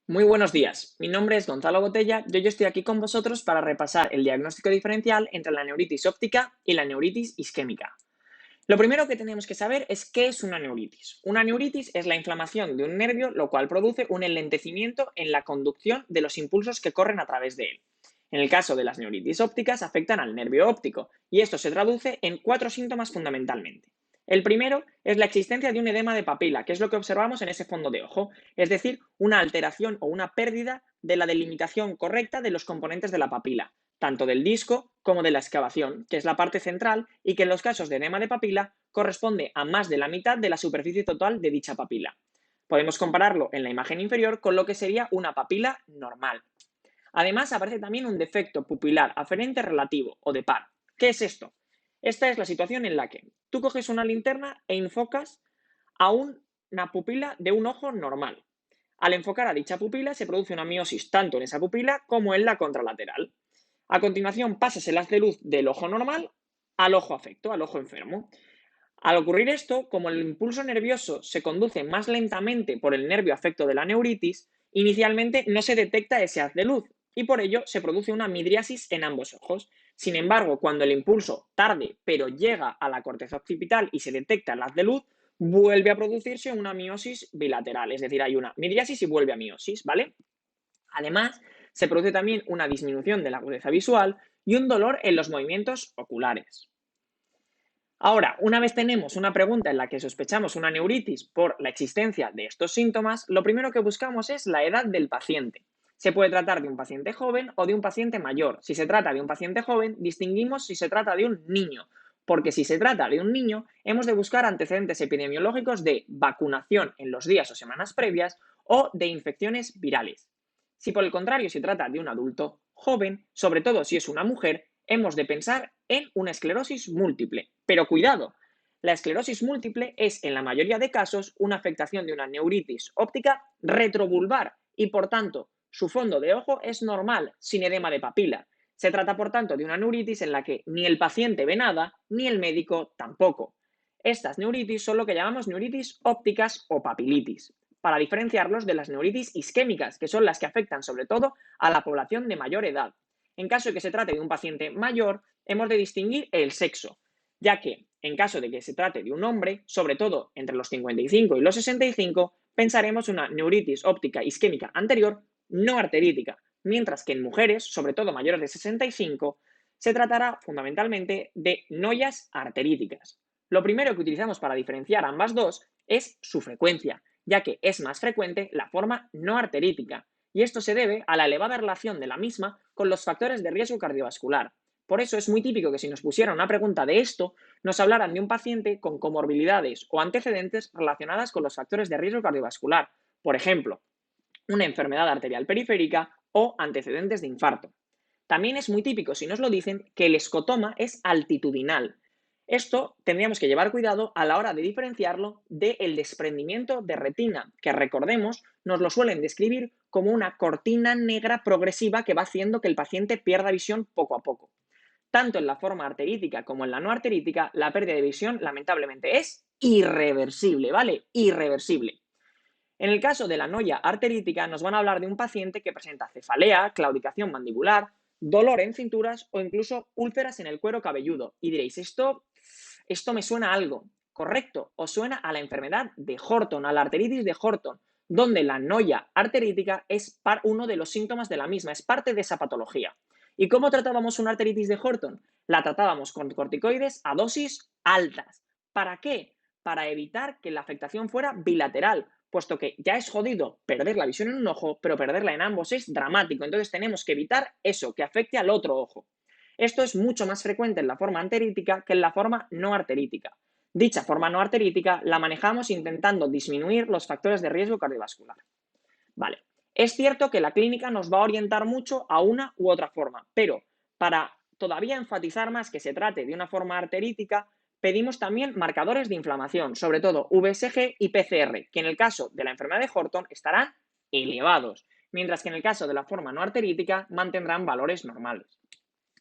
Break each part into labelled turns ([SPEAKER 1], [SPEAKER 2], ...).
[SPEAKER 1] Muy buenos días, mi nombre es Gonzalo Botella y hoy estoy aquí con vosotros para repasar el diagnóstico diferencial entre la neuritis óptica y la neuritis isquémica. Lo primero que tenemos que saber es qué es una neuritis. Una neuritis es la inflamación de un nervio, lo cual produce un enlentecimiento en la conducción de los impulsos que corren a través de él. En el caso de las neuritis ópticas, afectan al nervio óptico y esto se traduce en cuatro síntomas fundamentalmente. El primero es la existencia de un edema de papila, que es lo que observamos en ese fondo de ojo, es decir, una alteración o una pérdida de la delimitación correcta de los componentes de la papila, tanto del disco como de la excavación, que es la parte central y que en los casos de edema de papila corresponde a más de la mitad de la superficie total de dicha papila. Podemos compararlo en la imagen inferior con lo que sería una papila normal. Además, aparece también un defecto pupilar aferente relativo o de par. ¿Qué es esto? Esta es la situación en la que tú coges una linterna e enfocas a una pupila de un ojo normal. Al enfocar a dicha pupila se produce una miosis tanto en esa pupila como en la contralateral. A continuación pasas el haz de luz del ojo normal al ojo afecto, al ojo enfermo. Al ocurrir esto, como el impulso nervioso se conduce más lentamente por el nervio afecto de la neuritis, inicialmente no se detecta ese haz de luz y por ello se produce una midriasis en ambos ojos. Sin embargo, cuando el impulso tarde pero llega a la corteza occipital y se detecta el haz de luz, vuelve a producirse una miosis bilateral, es decir, hay una midriasis y vuelve a miosis, ¿vale? Además, se produce también una disminución de la agudeza visual y un dolor en los movimientos oculares. Ahora, una vez tenemos una pregunta en la que sospechamos una neuritis por la existencia de estos síntomas, lo primero que buscamos es la edad del paciente. Se puede tratar de un paciente joven o de un paciente mayor. Si se trata de un paciente joven, distinguimos si se trata de un niño, porque si se trata de un niño, hemos de buscar antecedentes epidemiológicos de vacunación en los días o semanas previas o de infecciones virales. Si por el contrario se trata de un adulto joven, sobre todo si es una mujer, hemos de pensar en una esclerosis múltiple. Pero cuidado, la esclerosis múltiple es en la mayoría de casos una afectación de una neuritis óptica retrovulvar y por tanto su fondo de ojo es normal, sin edema de papila. Se trata por tanto de una neuritis en la que ni el paciente ve nada ni el médico tampoco. Estas neuritis son lo que llamamos neuritis ópticas o papilitis, para diferenciarlos de las neuritis isquémicas, que son las que afectan sobre todo a la población de mayor edad. En caso de que se trate de un paciente mayor, hemos de distinguir el sexo, ya que en caso de que se trate de un hombre, sobre todo entre los 55 y los 65, pensaremos una neuritis óptica isquémica anterior no arterítica, mientras que en mujeres, sobre todo mayores de 65, se tratará fundamentalmente de noyas arteríticas. Lo primero que utilizamos para diferenciar ambas dos es su frecuencia, ya que es más frecuente la forma no arterítica, y esto se debe a la elevada relación de la misma con los factores de riesgo cardiovascular. Por eso es muy típico que si nos pusieran una pregunta de esto, nos hablaran de un paciente con comorbilidades o antecedentes relacionadas con los factores de riesgo cardiovascular. Por ejemplo, una enfermedad arterial periférica o antecedentes de infarto. También es muy típico, si nos lo dicen, que el escotoma es altitudinal. Esto tendríamos que llevar cuidado a la hora de diferenciarlo del desprendimiento de retina, que recordemos, nos lo suelen describir como una cortina negra progresiva que va haciendo que el paciente pierda visión poco a poco. Tanto en la forma arterítica como en la no arterítica, la pérdida de visión lamentablemente es irreversible, ¿vale? Irreversible. En el caso de la noya arterítica, nos van a hablar de un paciente que presenta cefalea, claudicación mandibular, dolor en cinturas o incluso úlceras en el cuero cabelludo. Y diréis, esto me suena a algo. Correcto, os suena a la enfermedad de Horton, a la arteritis de Horton, donde la noya arterítica es uno de los síntomas de la misma, es parte de esa patología. ¿Y cómo tratábamos una arteritis de Horton? La tratábamos con corticoides a dosis altas. ¿Para qué? Para evitar que la afectación fuera bilateral, puesto que ya es jodido perder la visión en un ojo, pero perderla en ambos es dramático. Entonces tenemos que evitar eso, que afecte al otro ojo. Esto es mucho más frecuente en la forma arterítica que en la forma no arterítica. Dicha forma no arterítica la manejamos intentando disminuir los factores de riesgo cardiovascular. Vale, es cierto que la clínica nos va a orientar mucho a una u otra forma, pero para todavía enfatizar más que se trate de una forma arterítica, pedimos también marcadores de inflamación, sobre todo VSG y PCR, que en el caso de la enfermedad de Horton estarán elevados, mientras que en el caso de la forma no arterítica mantendrán valores normales.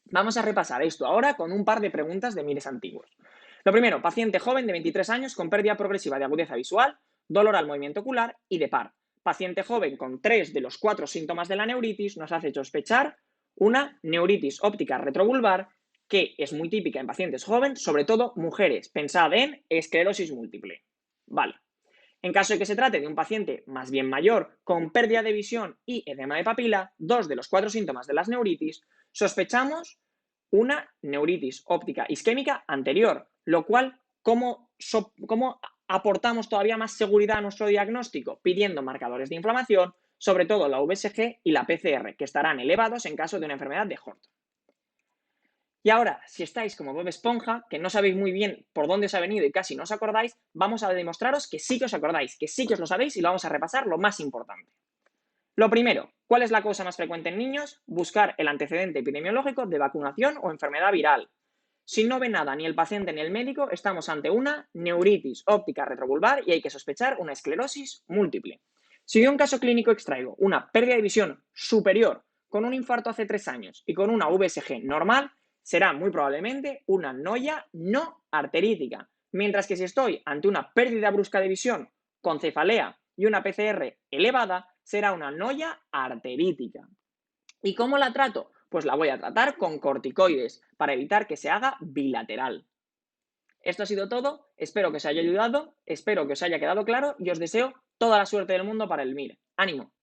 [SPEAKER 1] Vamos a repasar esto ahora con un par de preguntas de miles antiguos. Lo primero, paciente joven de 23 años con pérdida progresiva de agudeza visual, dolor al movimiento ocular y de par. paciente joven con 3 de los 4 síntomas de la neuritis nos hace sospechar una neuritis óptica retrovulvar que es muy típica en pacientes jóvenes, sobre todo mujeres. Pensad en esclerosis múltiple. Vale. En caso de que se trate de un paciente más bien mayor con pérdida de visión y edema de papila, 2 de los 4 síntomas de las neuritis, sospechamos una neuritis óptica isquémica anterior, lo cual, ¿cómo aportamos todavía más seguridad a nuestro diagnóstico? Pidiendo marcadores de inflamación, sobre todo la VSG y la PCR, que estarán elevados en caso de una enfermedad de Horton. Y ahora, si estáis como Bob Esponja, que no sabéis muy bien por dónde os ha venido y casi no os acordáis, vamos a demostraros que sí que os acordáis, que sí que os lo sabéis y lo vamos a repasar lo más importante. Lo primero, ¿cuál es la causa más frecuente en niños? Buscar el antecedente epidemiológico de vacunación o enfermedad viral. Si no ve nada ni el paciente ni el médico, estamos ante una neuritis óptica retrovulvar y hay que sospechar una esclerosis múltiple. Si de un caso clínico extraigo una pérdida de visión superior con un infarto hace 3 años y con una VSG normal, será muy probablemente una noya no arterítica. Mientras que si estoy ante una pérdida brusca de visión con cefalea y una PCR elevada, será una noya arterítica. ¿Y cómo la trato? Pues la voy a tratar con corticoides para evitar que se haga bilateral. Esto ha sido todo, espero que os haya ayudado, espero que os haya quedado claro y os deseo toda la suerte del mundo para el MIR. ¡Ánimo!